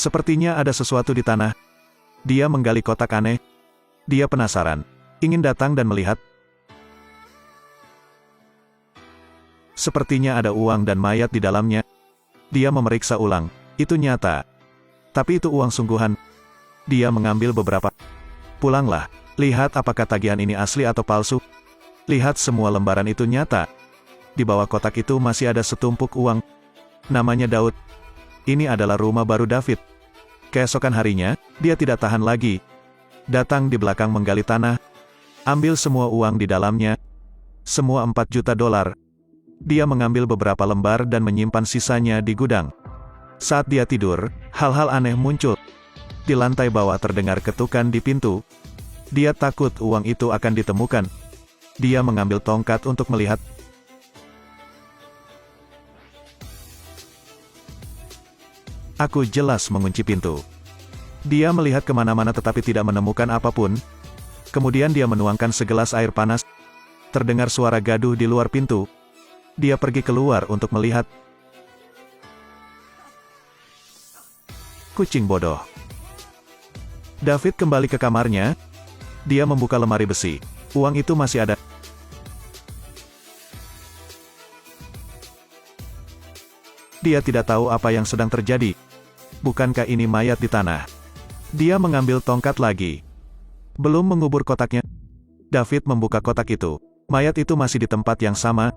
Sepertinya ada sesuatu di tanah. Dia menggali kotak aneh. Dia penasaran, ingin datang dan melihat. Sepertinya ada uang dan mayat di dalamnya. Dia memeriksa ulang. Itu nyata. Tapi itu uang sungguhan. Dia mengambil beberapa. Pulanglah. Lihat apakah tagihan ini asli atau palsu. Lihat semua lembaran itu nyata. Di bawah kotak itu masih ada setumpuk uang. Namanya Daud. Ini adalah rumah baru David. Keesokan harinya, dia tidak tahan lagi. Datang di belakang menggali tanah. Ambil semua uang di dalamnya. Semua $4 juta. Dia mengambil beberapa lembar dan menyimpan sisanya di gudang. Saat dia tidur, hal-hal aneh muncul. Di lantai bawah terdengar ketukan di pintu. Dia takut uang itu akan ditemukan. Dia mengambil tongkat untuk melihat. Aku jelas mengunci pintu. Dia melihat kemana-mana tetapi tidak menemukan apapun. Kemudian dia menuangkan segelas air panas. Terdengar suara gaduh di luar pintu. Dia pergi keluar untuk melihat. Kucing bodoh. David kembali ke kamarnya. Dia membuka lemari besi. Uang itu masih ada. Dia tidak tahu apa yang sedang terjadi. Bukankah ini mayat di tanah? Dia mengambil tongkat lagi. Belum mengubur kotaknya. David membuka kotak itu. Mayat itu masih di tempat yang sama.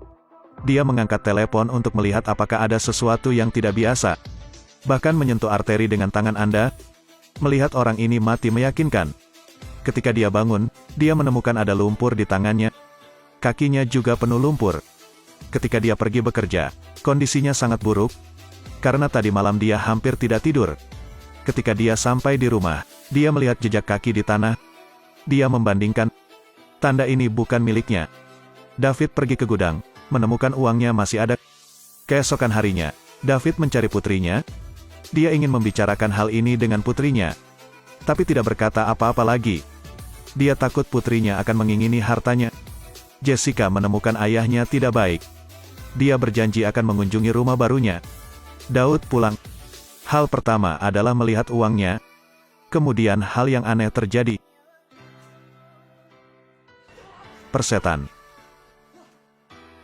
Dia mengangkat telepon untuk melihat apakah ada sesuatu yang tidak biasa. Bahkan menyentuh arteri dengan tangan Anda. Melihat orang ini mati meyakinkan. Ketika dia bangun, dia menemukan ada lumpur di tangannya. Kakinya juga penuh lumpur. Ketika dia pergi bekerja, kondisinya sangat buruk. Karena tadi malam dia hampir tidak tidur. Ketika dia sampai di rumah, dia melihat jejak kaki di tanah. Dia membandingkan. Tanda ini bukan miliknya. David pergi ke gudang, menemukan uangnya masih ada. Keesokan harinya, David mencari putrinya. Dia ingin membicarakan hal ini dengan putrinya. Tapi tidak berkata apa-apa lagi. Dia takut putrinya akan mengingini hartanya. Jessica menemukan ayahnya tidak baik. Dia berjanji akan mengunjungi rumah barunya. Daud pulang. Hal pertama adalah melihat uangnya. Kemudian hal yang aneh terjadi. Persetan.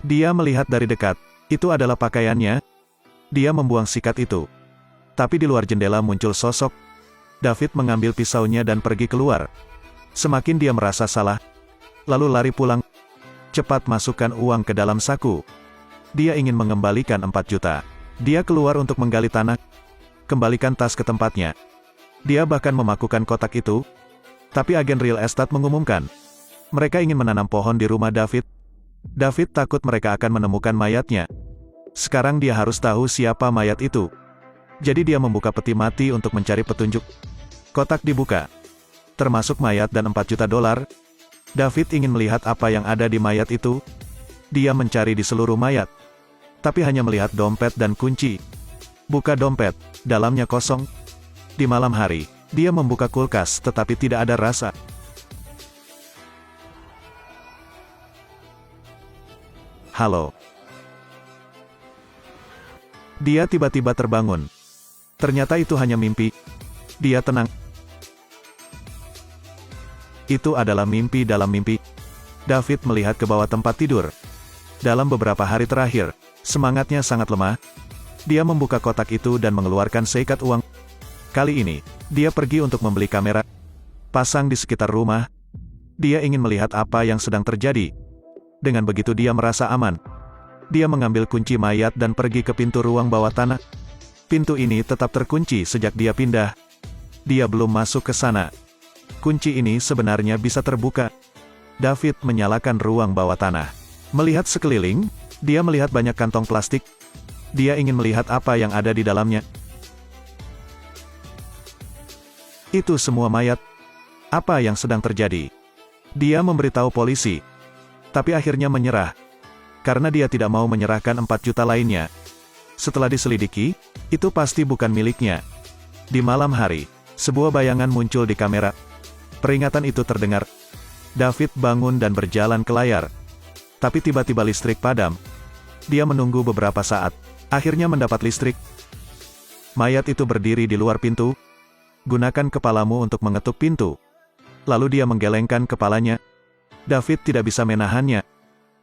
Dia melihat dari dekat. Itu adalah pakaiannya. Dia membuang sikat itu. Tapi di luar jendela muncul sosok. David mengambil pisaunya dan pergi keluar. Semakin dia merasa salah. Lalu lari pulang. Cepat masukkan uang ke dalam saku. Dia ingin mengembalikan 4 juta. Dia keluar untuk menggali tanah. Kembalikan tas ke tempatnya. Dia bahkan memakukan kotak itu. Tapi agen real estate mengumumkan. Mereka ingin menanam pohon di rumah David. David takut mereka akan menemukan mayatnya. Sekarang dia harus tahu siapa mayat itu. Jadi dia membuka peti mati untuk mencari petunjuk. Kotak dibuka. Termasuk mayat dan $4 juta. David ingin melihat apa yang ada di mayat itu. Dia mencari di seluruh mayat. Tapi hanya melihat dompet dan kunci. Buka dompet, dalamnya kosong. Di malam hari, dia membuka kulkas tetapi tidak ada rasa. Halo. Dia tiba-tiba terbangun. Ternyata itu hanya mimpi. Dia tenang. Itu adalah mimpi dalam mimpi. David melihat ke bawah tempat tidur. Dalam beberapa hari terakhir, semangatnya sangat lemah. Dia membuka kotak itu dan mengeluarkan seikat uang. Kali ini, dia pergi untuk membeli kamera. Pasang di sekitar rumah. Dia ingin melihat apa yang sedang terjadi. Dengan begitu dia merasa aman. Dia mengambil kunci mayat dan pergi ke pintu ruang bawah tanah. Pintu ini tetap terkunci sejak dia pindah. Dia belum masuk ke sana. Kunci ini sebenarnya bisa terbuka. David menyalakan ruang bawah tanah. Melihat sekeliling, dia melihat banyak kantong plastik. Dia ingin melihat apa yang ada di dalamnya. Itu semua mayat. Apa yang sedang terjadi? Dia memberitahu polisi. Tapi akhirnya menyerah. Karena dia tidak mau menyerahkan 4 juta lainnya. Setelah diselidiki, itu pasti bukan miliknya. Di malam hari, sebuah bayangan muncul di kamera. Peringatan itu terdengar. David bangun dan berjalan ke layar. Tapi tiba-tiba listrik padam. Dia menunggu beberapa saat. Akhirnya mendapat listrik. Mayat itu berdiri di luar pintu. Gunakan kepalamu untuk mengetuk pintu. Lalu dia menggelengkan kepalanya. David tidak bisa menahannya.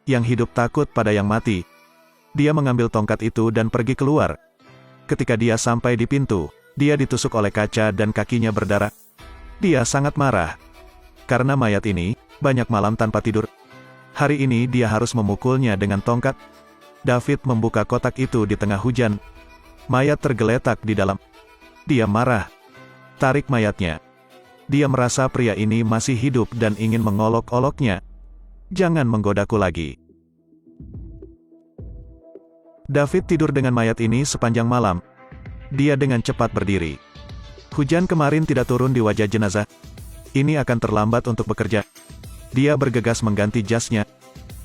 Yang hidup takut pada yang mati. Dia mengambil tongkat itu dan pergi keluar. Ketika dia sampai di pintu, dia ditusuk oleh kaca dan kakinya berdarah. Dia sangat marah. Karena mayat ini, banyak malam tanpa tidur. Hari ini dia harus memukulnya dengan tongkat. David membuka kotak itu di tengah hujan. Mayat tergeletak di dalam. Dia marah. Tarik mayatnya. Dia merasa pria ini masih hidup dan ingin mengolok-oloknya. Jangan menggodaku lagi. David tidur dengan mayat ini sepanjang malam. Dia dengan cepat berdiri. Hujan kemarin tidak turun di wajah jenazah. Ini akan terlambat untuk bekerja. Dia bergegas mengganti jasnya.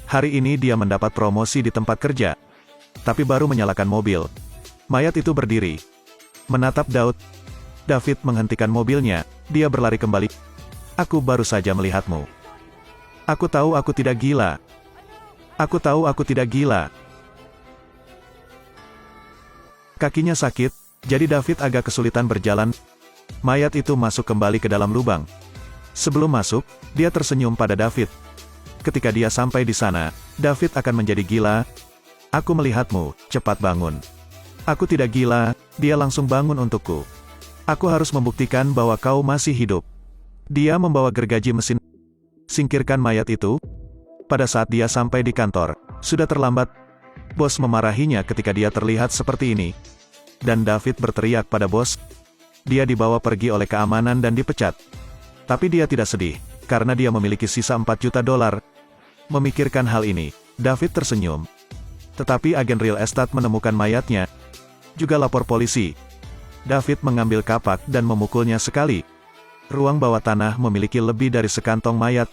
Hari ini dia mendapat promosi di tempat kerja. Tapi baru menyalakan mobil. Mayat itu berdiri. Menatap Daud. David menghentikan mobilnya. Dia berlari kembali. Aku baru saja melihatmu. Aku tahu aku tidak gila. Aku tahu aku tidak gila. Kakinya sakit, jadi David agak kesulitan berjalan. Mayat itu masuk kembali ke dalam lubang. Sebelum masuk, dia tersenyum pada David. Ketika dia sampai di sana, David akan menjadi gila. Aku melihatmu, cepat bangun. Aku tidak gila, dia langsung bangun untukku. Aku harus membuktikan bahwa kau masih hidup. Dia membawa gergaji mesin. Singkirkan mayat itu. Pada saat dia sampai di kantor, sudah terlambat. Bos memarahinya ketika dia terlihat seperti ini. Dan David berteriak pada bos. Dia dibawa pergi oleh keamanan dan dipecat. Tapi dia tidak sedih, karena dia memiliki sisa $4 juta. Memikirkan hal ini, David tersenyum. Tetapi agen real estate menemukan mayatnya. Juga lapor polisi. David mengambil kapak dan memukulnya sekali. Ruang bawah tanah memiliki lebih dari sekantong mayat.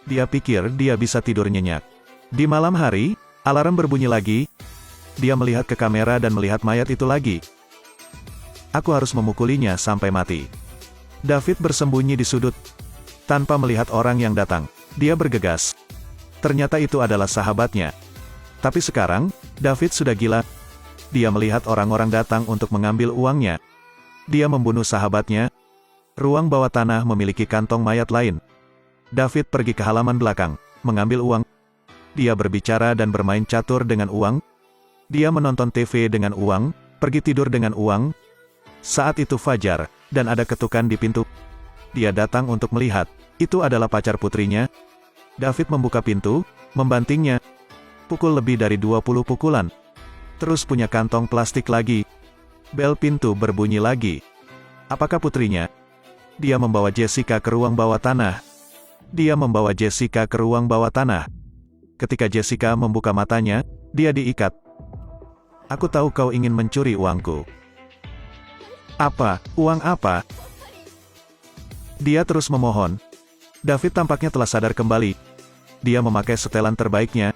Dia pikir dia bisa tidur nyenyak. Di malam hari, alarm berbunyi lagi. Dia melihat ke kamera dan melihat mayat itu lagi. Aku harus memukulinya sampai mati. David bersembunyi di sudut. Tanpa melihat orang yang datang, dia bergegas. Ternyata itu adalah sahabatnya. Tapi sekarang, David sudah gila. Dia melihat orang-orang datang untuk mengambil uangnya. Dia membunuh sahabatnya. Ruang bawah tanah memiliki kantong mayat lain. David pergi ke halaman belakang, mengambil uang. Dia berbicara dan bermain catur dengan uang. Dia menonton TV dengan uang, pergi tidur dengan uang. Saat itu fajar, dan ada ketukan di pintu. Dia datang untuk melihat. Itu adalah pacar putrinya. David membuka pintu, membantingnya. Pukul lebih dari 20 pukulan. Terus punya kantong plastik lagi. Bel pintu berbunyi lagi. Apakah putrinya? Dia membawa Jessica ke ruang bawah tanah. Dia membawa Jessica ke ruang bawah tanah. Ketika Jessica membuka matanya, dia diikat. Aku tahu kau ingin mencuri uangku. Apa? Uang apa? Dia terus memohon. David tampaknya telah sadar kembali. Dia memakai setelan terbaiknya.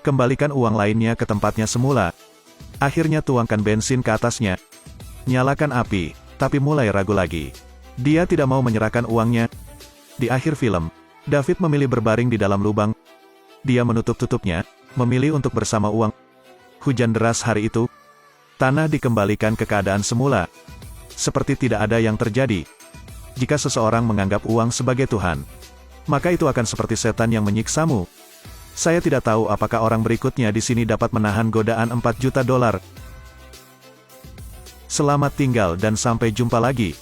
Kembalikan uang lainnya ke tempatnya semula. Akhirnya tuangkan bensin ke atasnya. Nyalakan api, tapi mulai ragu lagi. Dia tidak mau menyerahkan uangnya. Di akhir film, David memilih berbaring di dalam lubang. Dia menutup-tutupnya, memilih untuk bersama uang. Hujan deras hari itu. Tanah dikembalikan ke keadaan semula. Seperti tidak ada yang terjadi. Jika seseorang menganggap uang sebagai Tuhan, maka itu akan seperti setan yang menyiksamu. Saya tidak tahu apakah orang berikutnya di sini dapat menahan godaan $4 juta. Selamat tinggal dan sampai jumpa lagi.